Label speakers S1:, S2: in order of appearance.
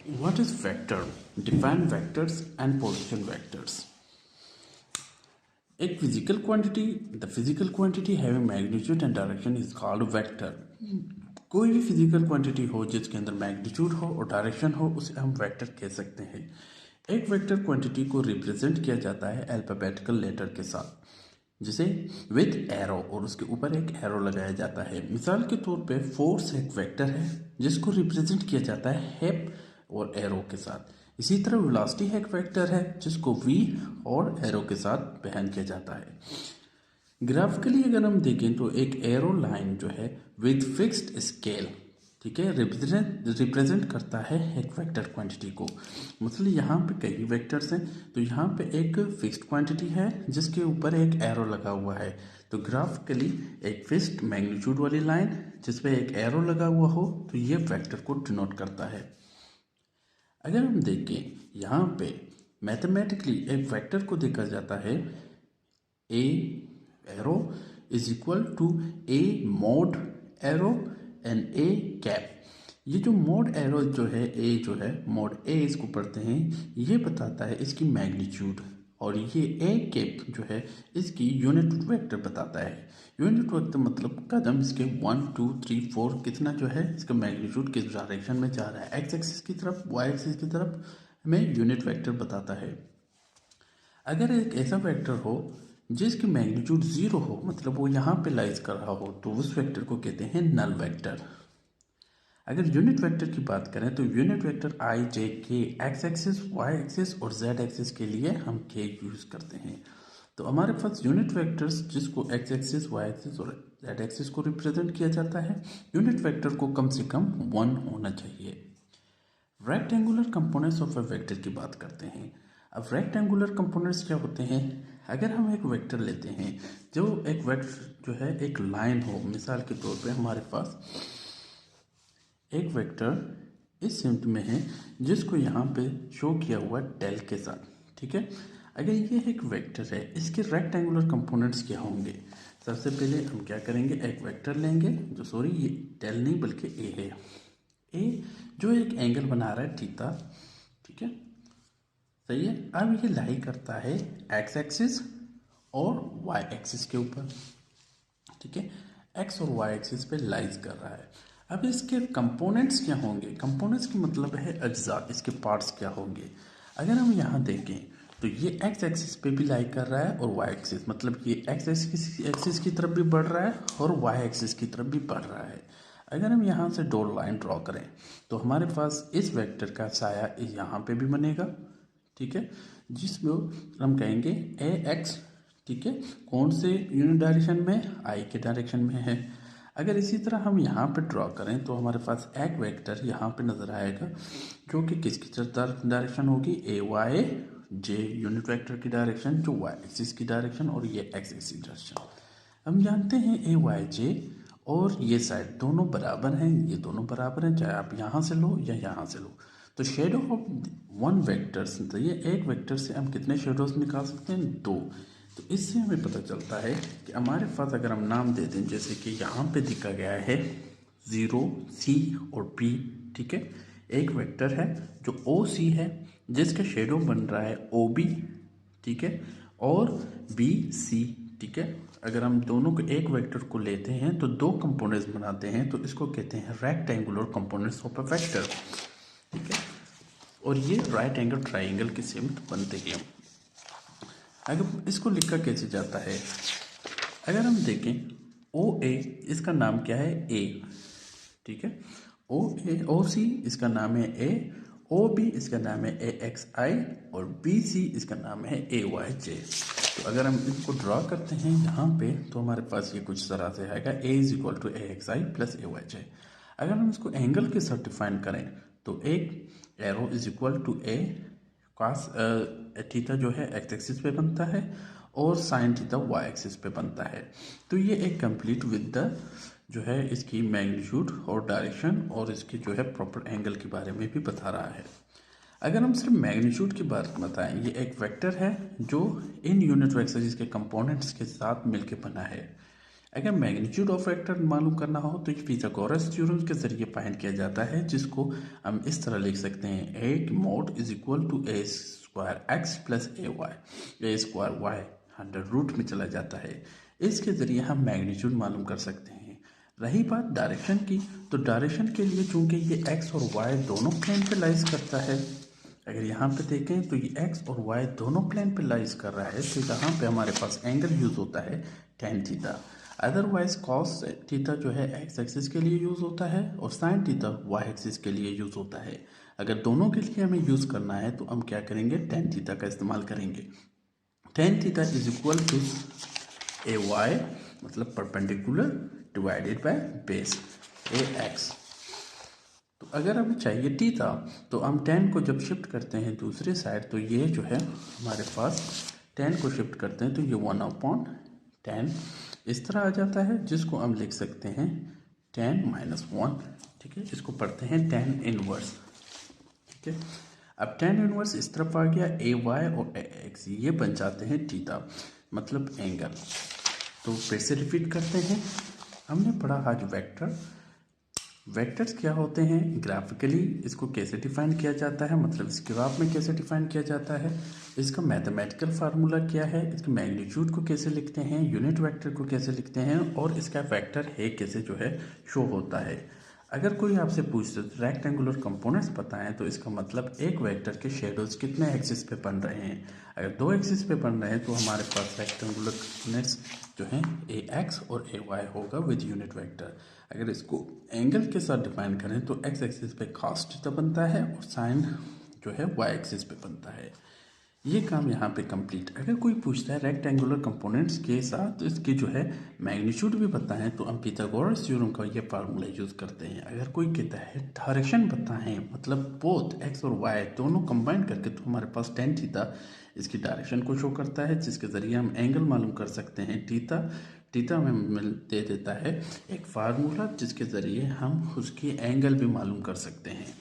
S1: What is vector? Define vectors and position vectors. एक physical quantity, the physical quantity having magnitude and direction is called vector. कोई भी physical quantity हो जिसके अंदर magnitude हो और डायरेक्शन हो उसे हम वेक्टर कह सकते हैं. एक वेक्टर क्वांटिटी को रिप्रेजेंट किया जाता है अल्फाबेटिकल लेटर के साथ, जिसे विद एरो, और उसके ऊपर एक एरो लगाया जाता है. मिसाल के तौर पे फोर्स एक वेक्टर है जिसको रिप्रेजेंट किया जाता है हेप और एरो के साथ. इसी तरह वेलोसिटी एक वेक्टर है जिसको वी और एरो के साथ बयान किया जाता है. ग्राफिकली अगर हम देखें तो एक एरो लाइन जो है विद फिक्स्ड स्केल, ठीक है, रिप्रेजेंट करता है एक वेक्टर क्वांटिटी को. मतलब यहाँ पे कई वेक्टर्स हैं, तो यहाँ पे एक फिक्स्ड क्वांटिटी है जिसके ऊपर एक एरो लगा हुआ है. तो ग्राफिकली एक फिक्स्ड मैग्नीट्यूड वाली लाइन जिसपे एक एरो लगा हुआ हो तो ये वेक्टर को डिनोट करता है. अगर हम देखें यहाँ पे मैथमेटिकली एक वेक्टर को देखा जाता है A arrow is equal to A mod arrow and A cap. ये जो मोड एरो जो है, ए जो है मोड ए इसको पढ़ते हैं, ये बताता है इसकी मैग्नीट्यूड, और ये ए कैप जो है इसकी यूनिट वेक्टर बताता है. यूनिट वेक्टर मतलब कदम इसके 1 2 3 4 कितना जो है इसका मैग्नीट्यूड किस डायरेक्शन में जा रहा है, एक्स एक्सिस की तरफ वाई एक्सिस की तरफ, हमें यूनिट वेक्टर बताता है. अगर एक ऐसा वेक्टर हो जिसकी मैग्नीट्यूड 0 हो, मतलब वो यहाँ पे लाइज कर रहा हो, तो उस वेक्टर को कहते हैं नल वेक्टर. अगर यूनिट वेक्टर की बात करें तो यूनिट वेक्टर आई जे के एक्स एक्सिस वाई एक्सिस और जेड एक्सिस के लिए हम के यूज़ करते हैं. तो हमारे पास यूनिट वेक्टर्स जिसको एक्स एक्सिस वाई एक्सिस और जेड एक्सिस को रिप्रेजेंट किया जाता है, यूनिट वेक्टर को कम से कम 1 होना चाहिए. Rectangular components of a vector की बात करते हैं. अब रेक्टेंगुलर कंपोनेंट्स क्या होते हैं? अगर हम एक वेक्टर लेते हैं, जो एक वेक्टर जो है एक लाइन हो, मिसाल के तौर पे हमारे पास एक वेक्टर इस सिम्ट में है जिसको यहाँ पे शो किया हुआ डेल के साथ, ठीक है. अगर ये एक वेक्टर है, इसके रेक्टेंगुलर कंपोनेंट्स क्या होंगे? सबसे पहले हम क्या करेंगे, एक वेक्टर लेंगे जो, सॉरी ये डेल नहीं बल्कि ए है, ए जो एक एंगल बना रहा है थीटा, ठीक है, सही है. अब ये लाई करता है एक्स एक्सिस और वाई एक्सिस के ऊपर, ठीक है, एक्स और वाई एक्सिस पे लाइज कर रहा है. अब इसके कंपोनेंट्स क्या होंगे? कंपोनेंट्स की मतलब है अज्जा, इसके पार्ट्स क्या होंगे? अगर हम यहाँ देखें तो ये एक्स एक्सिस पे भी लाई कर रहा है और वाई एक्सिस, मतलब ये एक्स एक्सिस की तरफ भी बढ़ रहा है और वाई एक्सिस की तरफ भी बढ़ रहा है. अगर हम यहाँ से डॉट लाइन ड्रॉ करें तो हमारे पास इस वेक्टर का साया यहाँ पे भी बनेगा, ठीक है, जिसमें हम कहेंगे ए एक्स, ठीक है, कौन से यूनिट डायरेक्शन में? आई के डायरेक्शन में है. अगर इसी तरह हम यहाँ पे ड्रॉ करें तो हमारे पास एक वेक्टर यहाँ पे नज़र आएगा जो कि किसकी डायरेक्शन होगी? ए वाई जे यूनिट वेक्टर की डायरेक्शन, जो वाई एक्सिस की डायरेक्शन और ये एक्स एक्सिस डायरेक्शन. हम जानते हैं ए वाई जे और ये साइड दोनों बराबर हैं, ये दोनों बराबर हैं, चाहे आप यहाँ से लो या यहाँ से लो. तो शेडो ऑफ वन वेक्टर्स, तो ये एक वेक्टर से हम कितने शेडोज निकाल सकते हैं? 2. तो इससे हमें पता चलता है कि हमारे पास अगर हम नाम दे दें, जैसे कि यहाँ पे दिखा गया है 0 सी और पी, ठीक है, एक वेक्टर है जो ओ सी है जिसका शेडो बन रहा है ओ बी, ठीक है, और बी सी, ठीक है. अगर हम दोनों को एक वेक्टर को लेते हैं तो 2 कंपोनेंट्स बनाते हैं, तो इसको कहते हैं rectangular components of a vector, ठीक है. और ये राइट एंगल ट्राइंगल की सिम्ट बनते हैं. अगर इसको लिखा कैसे जाता है? अगर हम देखें ओ ए, इसका नाम क्या है? ए, ठीक है, ओ ए ओ सी इसका नाम है ए, ओ बी इसका नाम है ए एक्स आई और बी सी इसका नाम है ए वाई जे. तो अगर हम इसको ड्रॉ करते हैं यहाँ पे तो हमारे पास ये कुछ तरह से आएगा A is equal to A x I plus A y J. अगर हम इसको एंगल के साथ डिफाइन करें तो एक arrow is equal to a cos theta जो है एक्स एक्सिस पे बनता है और साइन थीटा वाई एक्सिस पे बनता है. तो ये एक कंप्लीट विद द जो है इसकी मैग्नीट्यूड और डायरेक्शन और इसकी जो है प्रॉपर एंगल के बारे में भी बता रहा है. अगर हम सिर्फ मैग्नीट्यूड की बात बताएं, ये एक वेक्टर है जो इन यूनिट वेक्टर जिसके कंपोनेंट्स के साथ मिलके बना है. अगर मैग्नीट्यूड ऑफ वेक्टर मालूम करना हो तो ये पिथागोरस थ्योरम के जरिए फाइंड किया जाता है, जिसको हम इस तरह लिख सकते हैं a mod is equal to a square x plus a square y under root में चला जाता है। इसके जरिए हम मैग्नीट्यूड मालूम कर सकते हैं। रही बात डायरेक्शन की, तो डायरेक्शन के लिए चूंकि ये एक्स और वाई दोनों प्लेन पे लाइज करता है, अगर यहाँ पे देखें तो ये एक्स और वाई दोनों प्लेन पे लाइज कर रहा है, तो यहाँ पे हमारे पास एंगल यूज होता है tan theta. Otherwise cos theta जो है एक्स एक्सिस के लिए यूज होता है और साइन थीटा वाई एक्सिस के लिए यूज होता है। अगर दोनों के लिए हमें यूज करना है तो हम क्या करेंगे, tan थीटा का इस्तेमाल करेंगे। tan theta is equal to a y मतलब perpendicular divided by base a x. तो अगर हमें चाहिए थीटा तो हम tan को जब शिफ्ट करते हैं दूसरे साइड, तो ये जो है हमारे पास tan को शिफ्ट करते हैं तो ये 1/tan इस तरह आ जाता है, जिसको हम लिख सकते हैं tan -1। ठीक है, इसको पढ़ते हैं tan इनवर्स। ठीक है, अब tan इनवर्स इस तरफ आ गया, ए वाई और ए एक्स ये बन जाते हैं थीटा मतलब एंगल। तो फिर से रिपीट करते हैं, हमने पढ़ा आज वेक्टर्स क्या होते हैं, ग्राफिकली इसको कैसे डिफाइन किया जाता है, मतलब इस ग्राफ में कैसे डिफाइन किया जाता है, इसका मैथमेटिकल फार्मूला क्या है, इसके मैग्नीट्यूड को कैसे लिखते हैं, यूनिट वेक्टर को कैसे लिखते हैं और इसका वेक्टर है कैसे जो है शो होता है। अगर कोई आपसे पूछते तो रेक्टेंगुलर कंपोनेंट्स बताएं, तो इसका मतलब एक वेक्टर के शेडोज कितने एक्सिस पे बन रहे हैं। अगर 2 एक्सिस पे बन रहे हैं तो हमारे पास रेक्टेंगुलर कंपोनेंट्स जो हैं ए एक्स और ए वाई होगा विद यूनिट वेक्टर। अगर इसको एंगल के साथ डिफाइन करें तो एक्स एक्सिस पे cos थीटा बनता है और साइन जो है वाई एक्सिस पे बनता है। ये काम यहाँ पे कंप्लीट। अगर कोई पूछता है रेक्टेंगुलर कंपोनेंट्स के साथ इसके जो है मैग्नीट्यूड भी बताएं, तो हम पिथागोरस थ्योरम का ये फार्मूला यूज़ करते हैं। अगर कोई कहता है डायरेक्शन बताएं, मतलब बोथ एक्स और वाई दोनों कंबाइन करके, तो हमारे पास tan थीटा इसकी डायरेक्शन को शो करता है, जिसके ज़रिए हम एंगल मालूम कर सकते हैं थीटा हमें दे देता है एक फार्मूला, जिसके ज़रिए हम उसकी एंगल भी मालूम कर सकते हैं।